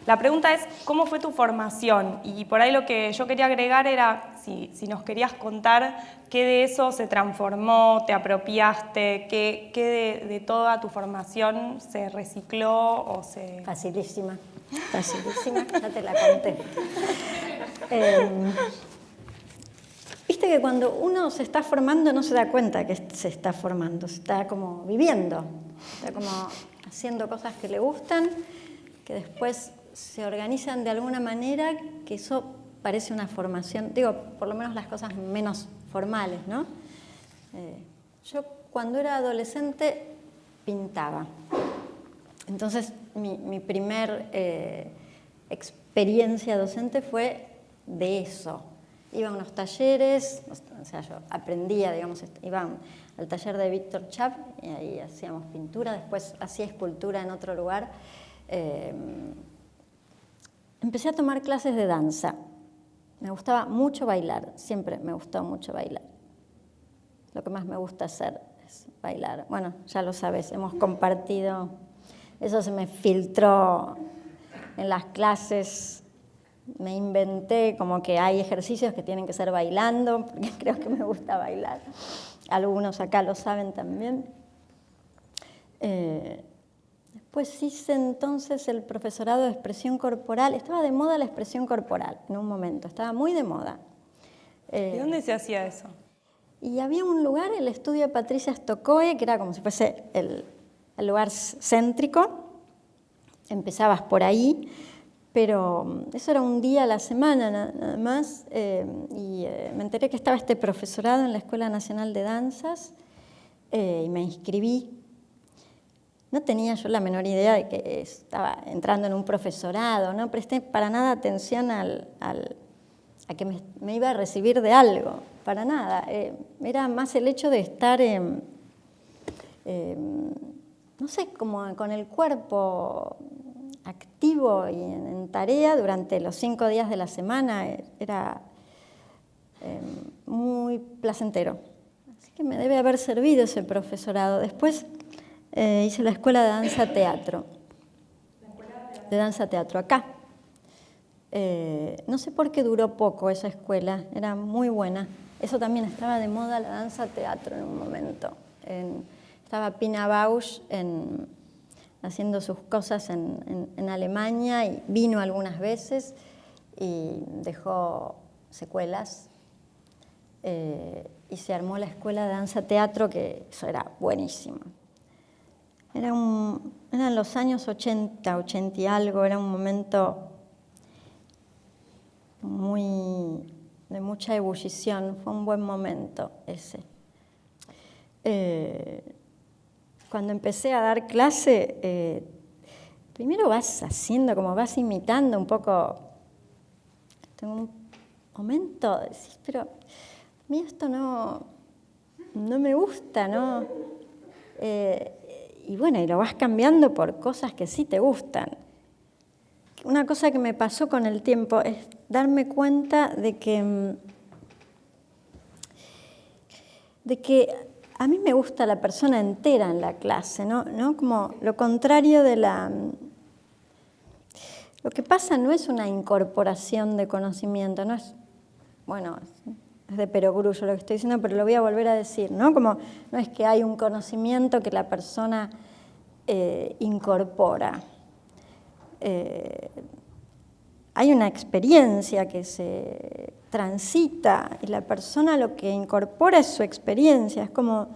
La pregunta es, ¿cómo fue tu formación? Y por ahí lo que yo quería agregar era si nos querías contar qué de eso se transformó, te apropiaste, qué de toda tu formación se recicló o se... Facilísima, ya te la conté. Viste que cuando uno se está formando no se da cuenta que se está formando, se está como viviendo, está como haciendo cosas que le gustan, que después se organizan de alguna manera, que eso parece una formación, digo, por lo menos las cosas menos formales, ¿no? Yo cuando era adolescente pintaba. Entonces mi primer experiencia docente fue de eso. Iba a unos talleres, o sea, yo aprendía, digamos, iba al taller de Víctor Chap y ahí hacíamos pintura, después hacía escultura en otro lugar. Empecé a tomar clases de danza. Me gustaba mucho bailar, siempre me gustó mucho bailar. Lo que más me gusta hacer es bailar. Bueno, ya lo sabes, hemos compartido, eso se me filtró en las clases. Me inventé como que hay ejercicios que tienen que ser bailando, porque creo que me gusta bailar. Algunos acá lo saben también. Después hice entonces el profesorado de expresión corporal. Estaba de moda la expresión corporal en un momento, estaba muy de moda. ¿Y dónde se hacía eso? Y había un lugar, el estudio de Patricia Stokoe, que era como si fuese el lugar céntrico. Empezabas por ahí. Pero eso era un día a la semana nada más, y me enteré que estaba este profesorado en la Escuela Nacional de Danzas y me inscribí. No tenía yo la menor idea de que estaba entrando en un profesorado, no presté para nada atención a que me iba a recibir de algo, para nada. Era más el hecho de estar, no sé, como con el cuerpo activo y en tarea durante los 5 días de la semana. Era muy placentero. Así que me debe haber servido ese profesorado. Después hice la escuela de danza-teatro. De danza-teatro acá. No sé por qué duró poco esa escuela, era muy buena. Eso también estaba de moda, la danza-teatro en un momento. Estaba Pina Bausch haciendo sus cosas en Alemania y vino algunas veces y dejó secuelas. Y se armó la escuela de danza-teatro, que eso era buenísimo. Eran los años 80, 80 y algo, era un momento de mucha ebullición, fue un buen momento ese. Cuando empecé a dar clase, primero vas haciendo, como vas imitando un poco. Tengo un momento, decís, pero a mí esto no me gusta, ¿no? Y bueno, y lo vas cambiando por cosas que sí te gustan. Una cosa que me pasó con el tiempo es darme cuenta de que a mí me gusta la persona entera en la clase, ¿no? Como lo contrario de Lo que pasa no es una incorporación de conocimiento, no es, bueno, es de perogrullo lo que estoy diciendo, pero lo voy a volver a decir, ¿no? Como no es que hay un conocimiento que la persona incorpora. Hay una experiencia que se transita y la persona lo que incorpora es su experiencia. Es como,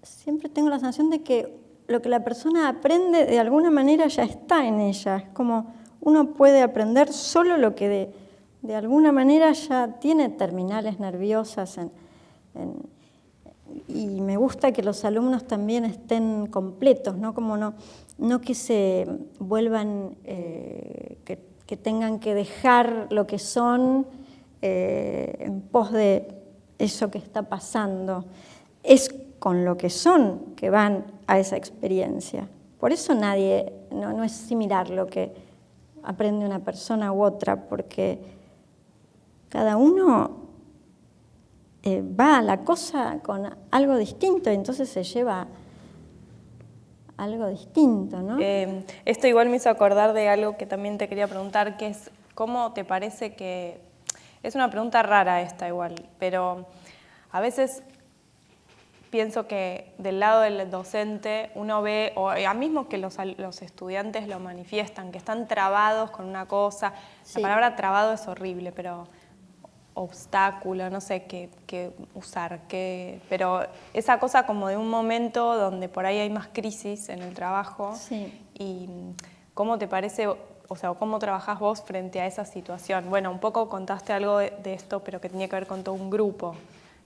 siempre tengo la sensación de que lo que la persona aprende de alguna manera ya está en ella. Es como uno puede aprender solo lo que de alguna manera ya tiene terminales nerviosas. Y me gusta que los alumnos también estén completos, ¿no? Como no que se vuelvan, que tengan que dejar lo que son en pos de eso que está pasando. Es con lo que son que van a esa experiencia. Por eso no es similar lo que aprende una persona u otra, porque cada uno va a la cosa con algo distinto y entonces se lleva algo distinto, ¿no? Esto igual me hizo acordar de algo que también te quería preguntar, que es cómo te parece que... Es una pregunta rara esta igual, pero a veces pienso que del lado del docente uno ve, o ya mismo que los estudiantes lo manifiestan, que están trabados con una cosa. Sí. La palabra trabado es horrible, pero obstáculo, no sé qué usar, pero esa cosa como de un momento donde por ahí hay más crisis en el trabajo. Sí. Y ¿cómo te parece, o sea, cómo trabajás vos frente a esa situación? Bueno, un poco contaste algo de esto, pero que tenía que ver con todo un grupo,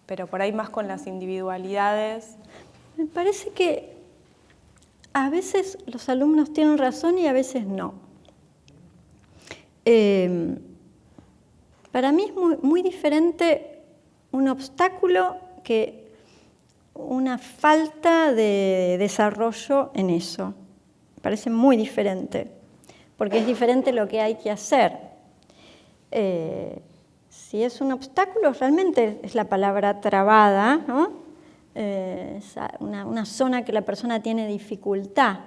pero por ahí más con las individualidades. Me parece que a veces los alumnos tienen razón y a veces no. Para mí es muy diferente un obstáculo que una falta de desarrollo en eso. Me parece muy diferente, porque es diferente lo que hay que hacer. Si es un obstáculo, realmente es la palabra trabada, ¿no? Es una zona que la persona tiene dificultad.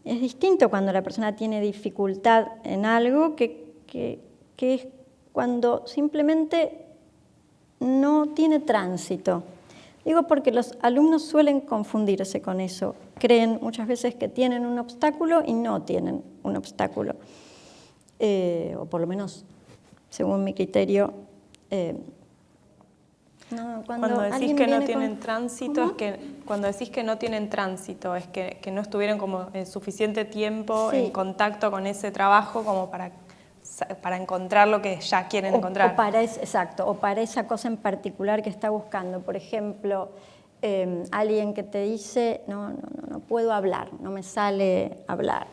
Es distinto cuando la persona tiene dificultad en algo que es cuando simplemente no tiene tránsito. Digo porque los alumnos suelen confundirse con eso. Creen muchas veces que tienen un obstáculo y no tienen un obstáculo. O por lo menos, según mi criterio, cuando decís que no tienen tránsito, es que cuando decís que no tienen tránsito, es que no estuvieron como en suficiente tiempo en contacto con ese trabajo como para encontrar lo que ya quieren encontrar. Exacto, o para esa cosa en particular que está buscando. Por ejemplo, alguien que te dice, no puedo hablar, no me sale hablar.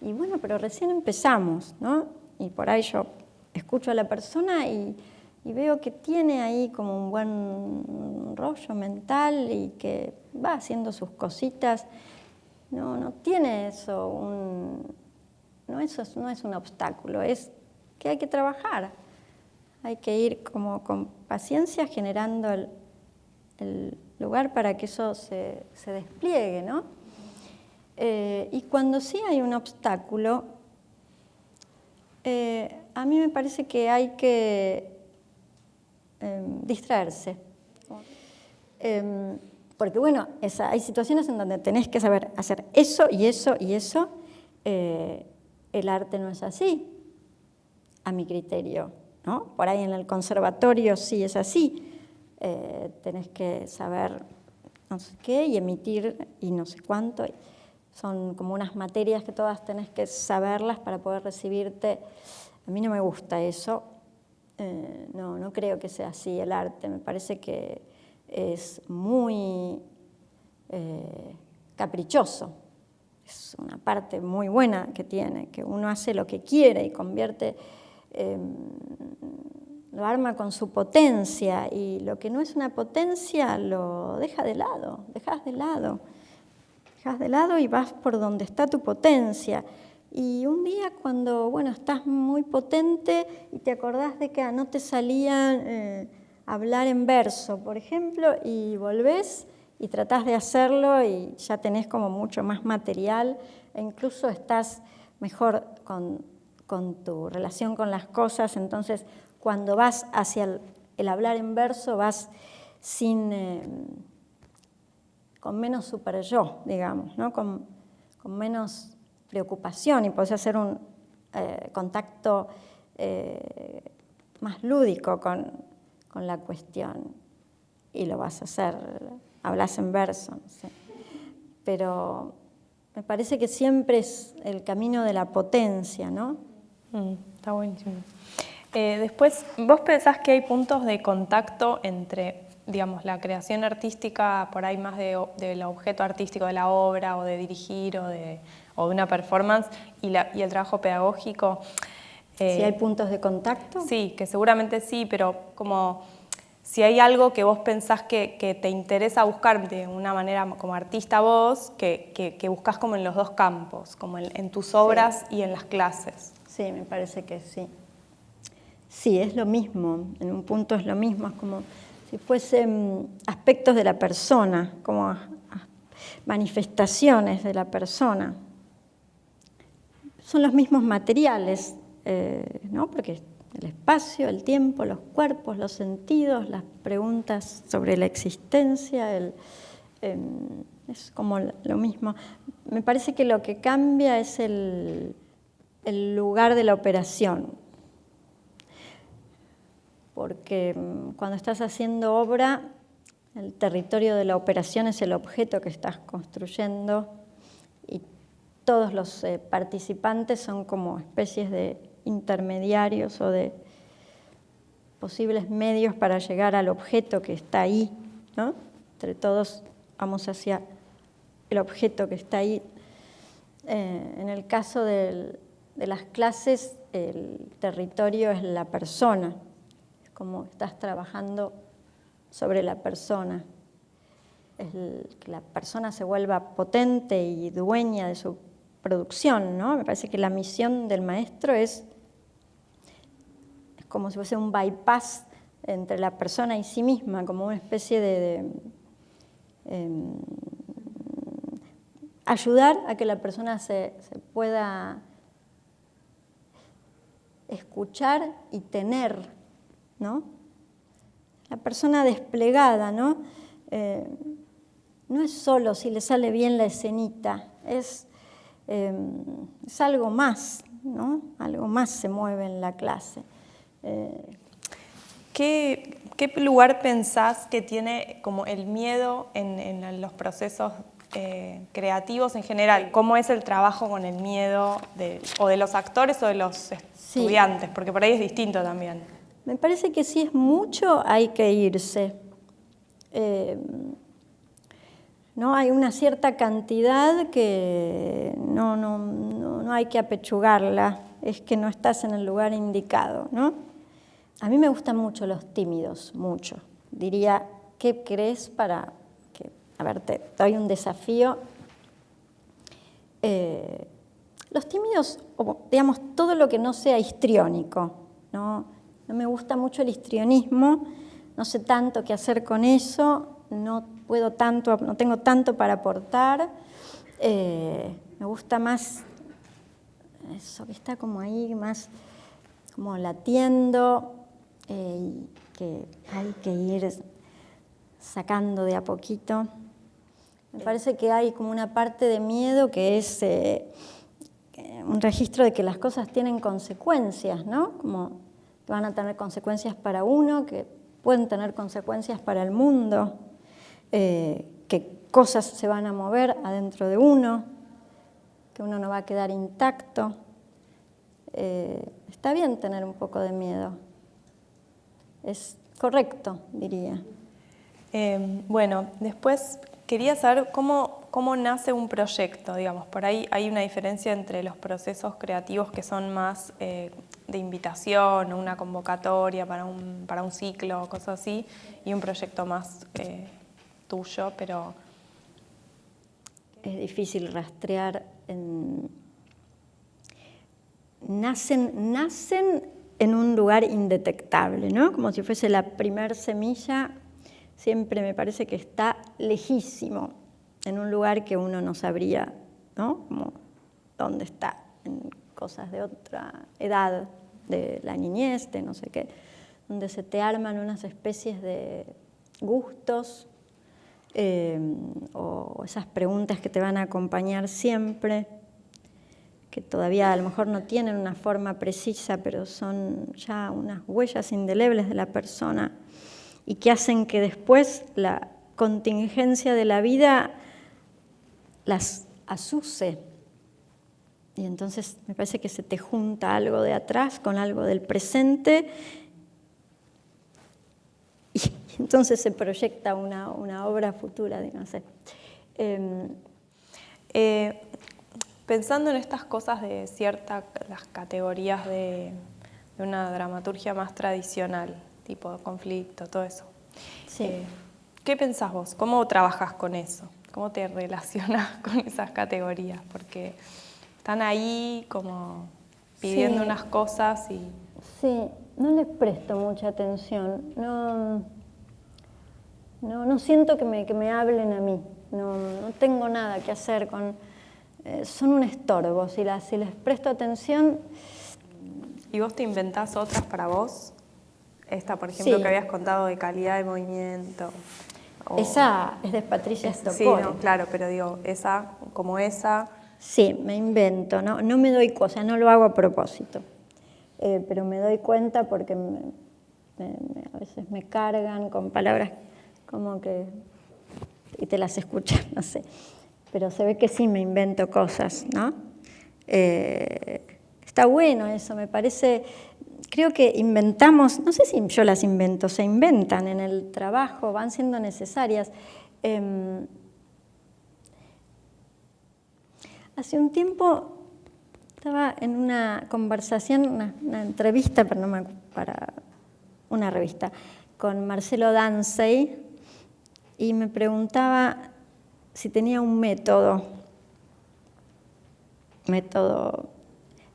Y bueno, pero recién empezamos, ¿no? Y por ahí yo escucho a la persona y veo que tiene ahí como un buen rollo mental y que va haciendo sus cositas. No tiene eso, eso no es un obstáculo, es que hay que trabajar. Hay que ir como con paciencia generando el lugar para que eso se despliegue, ¿no? Y cuando sí hay un obstáculo, a mí me parece que hay que distraerse. Porque bueno, hay situaciones en donde tenés que saber hacer eso y eso y eso. El arte no es así, a mi criterio, ¿no? Por ahí en el conservatorio sí es así. Tenés que saber no sé qué y emitir y no sé cuánto. Son como unas materias que todas tenés que saberlas para poder recibirte. A mí no me gusta eso. No creo que sea así el arte. Me parece que es muy caprichoso. Es una parte muy buena que tiene, que uno hace lo que quiere y convierte, lo arma con su potencia, y lo que no es una potencia lo dejas de lado y vas por donde está tu potencia. Y un día cuando, estás muy potente y te acordás de que no te salía hablar en verso, por ejemplo, y volvés y tratás de hacerlo y ya tenés como mucho más material e incluso estás mejor con tu relación con las cosas. Entonces, cuando vas hacia el hablar en verso, vas con menos super yo, digamos, ¿no? Con menos preocupación, y podés hacer un contacto más lúdico con la cuestión, y lo vas a hacer, hablas en verso, no sé. Pero me parece que siempre es el camino de la potencia, ¿no? Está buenísimo. Después, ¿vos pensás que hay puntos de contacto entre, digamos, la creación artística, por ahí más del objeto artístico de la obra, o de dirigir, o de una performance, y el trabajo pedagógico? ¿Si hay puntos de contacto? Sí, que seguramente sí, pero como si hay algo que vos pensás que te interesa buscar de una manera como artista vos, que buscás como en los dos campos, como en tus obras y en las clases. Sí, me parece que sí. Sí, es lo mismo, en un punto es lo mismo, es como si fuesen aspectos de la persona, como manifestaciones de la persona. Son los mismos materiales, ¿no? Porque el espacio, el tiempo, los cuerpos, los sentidos, las preguntas sobre la existencia, es como lo mismo. Me parece que lo que cambia es el lugar de la operación, porque cuando estás haciendo obra, el territorio de la operación es el objeto que estás construyendo y todos los participantes son como especies de intermediarios o de posibles medios para llegar al objeto que está ahí, ¿no? Entre todos vamos hacia el objeto que está ahí. En el caso de las clases, el territorio es la persona, es como estás trabajando sobre la persona. Que la persona se vuelva potente y dueña de su producción, ¿no? Me parece que la misión del maestro es como si fuese un bypass entre la persona y sí misma, como una especie de ayudar a que la persona se pueda escuchar y tener, ¿no? La persona desplegada, ¿no? No es solo si le sale bien la escenita, es algo más, ¿no? Algo más se mueve en la clase. ¿Qué lugar pensás que tiene como el miedo en los procesos creativos en general? ¿Cómo es el trabajo con el miedo o de los actores o de los estudiantes? Sí. Porque por ahí es distinto también. Me parece que si es mucho hay que irse. ¿No? Hay una cierta cantidad que no hay que apechugarla, es que no estás en el lugar indicado, ¿no? A mí me gustan mucho los tímidos, mucho. Diría, ¿qué crees para que, a ver, te doy un desafío? Los tímidos, digamos, todo lo que no sea histriónico, ¿no? No me gusta mucho el histrionismo, no sé tanto qué hacer con eso, no tengo tanto para aportar. Me gusta más eso que está como ahí, más como latiendo, y que hay que ir sacando de a poquito. Me parece que hay como una parte de miedo que es un registro de que las cosas tienen consecuencias, ¿no? Como que van a tener consecuencias para uno, que pueden tener consecuencias para el mundo, que cosas se van a mover adentro de uno, que uno no va a quedar intacto. Está bien tener un poco de miedo. Es correcto, diría. Bueno, después quería saber cómo nace un proyecto, digamos. Por ahí hay una diferencia entre los procesos creativos que son más de invitación o una convocatoria para un ciclo o cosas así, y un proyecto más tuyo, pero... Es difícil rastrear. Nacen en un lugar indetectable, ¿no? Como si fuese la primer semilla, siempre me parece que está lejísimo, en un lugar que uno no sabría, ¿no? Como dónde está, en cosas de otra edad, de la niñez, de no sé qué, donde se te arman unas especies de gustos o esas preguntas que te van a acompañar siempre, que todavía a lo mejor no tienen una forma precisa, pero son ya unas huellas indelebles de la persona y que hacen que después la contingencia de la vida las azuse. Y entonces me parece que se te junta algo de atrás con algo del presente y entonces se proyecta una obra futura, no sé. Pensando en estas cosas de las categorías de una dramaturgia más tradicional, tipo conflicto, todo eso. Sí. ¿Qué pensás vos? ¿Cómo trabajas con eso? ¿Cómo te relacionas con esas categorías? Porque están ahí como pidiendo unas cosas y... Sí, no les presto mucha atención. No siento que me hablen a mí. no tengo nada que hacer con... son un estorbo, si les presto atención... ¿Y vos te inventás otras para vos? Esta, por ejemplo, Sí. que habías contado de calidad de movimiento. Esa es de Patricia Stokoe. Sí, no, claro, pero digo, esa, como esa... Sí, me invento, no me doy cuenta, no lo hago a propósito, pero me doy cuenta porque a veces me cargan con palabras como que... y te las escuchas, no sé. Pero se ve que sí me invento cosas, ¿no? Está bueno eso, me parece... Creo que inventamos, no sé si yo las invento, se inventan en el trabajo, van siendo necesarias. Hace un tiempo estaba en una conversación, una entrevista, pero no para una revista, con Marcelo Danzey, y me preguntaba si tenía un método.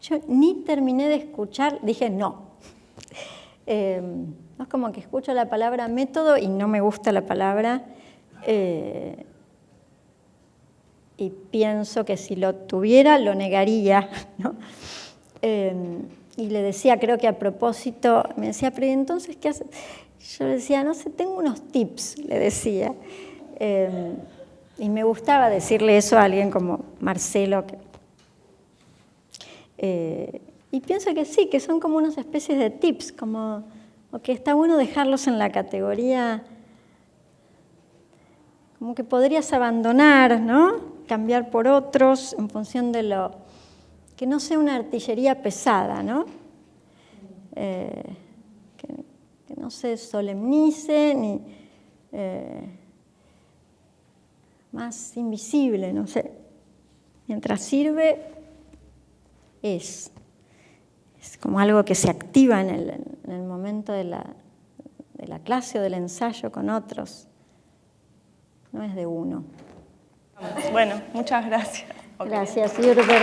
Yo ni terminé de escuchar, dije no. No es como que escucho la palabra método y no me gusta la palabra, y pienso que si lo tuviera lo negaría, ¿no? Y le decía, creo que a propósito, me decía, pero entonces, ¿qué haces? Yo le decía, no sé, tengo unos tips, le decía. Y me gustaba decirle eso a alguien como Marcelo. Y pienso que sí, que son como unas especies de tips, como que está bueno dejarlos en la categoría, como que podrías abandonar, ¿no? Cambiar por otros en función de lo... que no sea una artillería pesada, ¿no? Que no se solemnice ni más invisible, no sé. Mientras sirve, es como algo que se activa en el momento de la clase o del ensayo con otros. No es de uno. Bueno, muchas gracias. Gracias, Jürber.